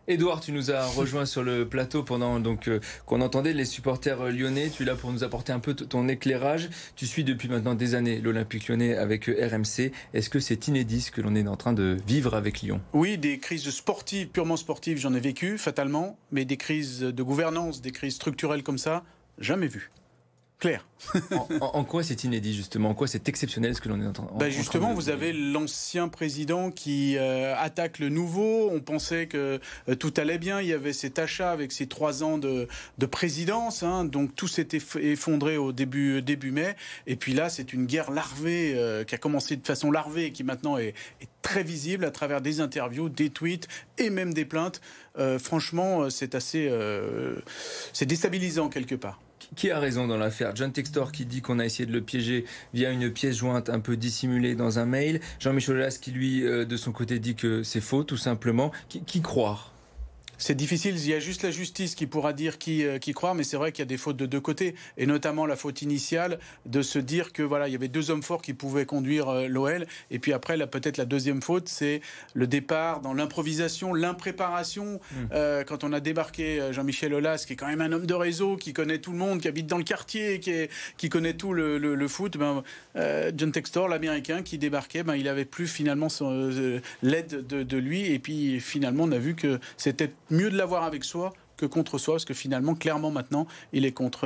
Édouard, tu nous as rejoint sur le plateau pendant qu'on entendait les supporters lyonnais. Tu es là pour nous apporter un peu ton éclairage. Tu suis depuis maintenant des années l'Olympique lyonnais avec RMC. Est-ce que c'est inédit ce que l'on est en train de vivre avec Lyon? Oui, des crises sportives, purement sportives, j'en ai vécu, fatalement. Mais des crises de gouvernance, des crises structurelles comme ça, jamais vu. Clair. En quoi c'est inédit justement? En quoi c'est exceptionnel ce que l'on est en train de justement, vous avez l'ancien président qui attaque le nouveau. On pensait que tout allait bien. Il y avait cet achat avec ses 3 ans de présidence. Donc tout s'était effondré au début mai. Et puis là, c'est une guerre larvée qui a commencé de façon larvée et qui maintenant est très visible à travers des interviews, des tweets et même des plaintes. Franchement, c'est assez... c'est déstabilisant quelque part. Qui a raison dans l'affaire? John Textor qui dit qu'on a essayé de le piéger via une pièce jointe un peu dissimulée dans un mail. Jean-Michel Aulas qui lui, de son côté, dit que c'est faux, tout simplement. Qui croire? C'est difficile, il y a juste la justice qui pourra dire qui croire, mais c'est vrai qu'il y a des fautes de deux côtés, et notamment la faute initiale de se dire que voilà, il y avait 2 hommes forts qui pouvaient conduire l'OL, et puis après, peut-être la deuxième faute, c'est le départ dans l'improvisation, l'impréparation. Quand on a débarqué Jean-Michel Aulas, qui est quand même un homme de réseau, qui connaît tout le monde, qui habite dans le quartier, qui connaît tout le foot, John Textor, l'Américain, qui débarquait, il avait plus finalement l'aide de lui, et puis finalement, on a vu que c'était mieux de l'avoir avec soi que contre soi, parce que finalement, clairement maintenant, il est contre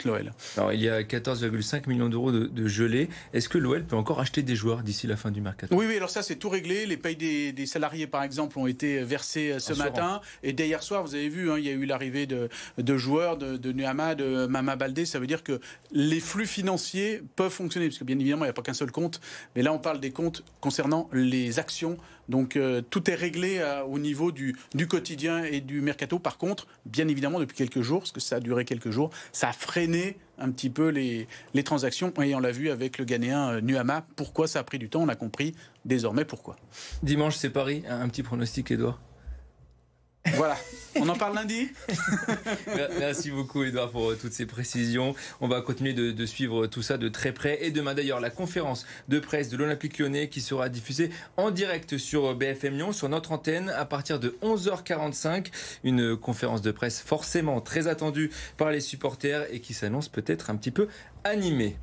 l'OL. Alors, il y a 14,5 millions d'euros de gelés. Est-ce que l'OL peut encore acheter des joueurs d'ici la fin du mercato? Oui, alors ça, c'est tout réglé. Les payes des salariés, par exemple, ont été versées ce matin. Et dès hier soir, vous avez vu, il y a eu l'arrivée de joueurs, de Nuama, de Mama Baldé. Ça veut dire que les flux financiers peuvent fonctionner, parce que bien évidemment, il n'y a pas qu'un seul compte. Mais là, on parle des comptes concernant les actions. Donc, tout est réglé au niveau du quotidien et du mercato. Par contre, bien évidemment, depuis quelques jours, parce que ça a duré quelques jours, ça a freiné un petit peu les transactions. Et on l'a vu avec le Ghanéen Nuama. Pourquoi ça a pris du temps? On a compris désormais pourquoi. Dimanche, c'est Paris. Un petit pronostic, Édouard? Voilà, on en parle lundi. Merci beaucoup Édouard pour toutes ces précisions. On va continuer de suivre tout ça de très près. Et demain d'ailleurs, la conférence de presse de l'Olympique lyonnais qui sera diffusée en direct sur BFM Lyon, sur notre antenne, à partir de 11h45. Une conférence de presse forcément très attendue par les supporters et qui s'annonce peut-être un petit peu animée.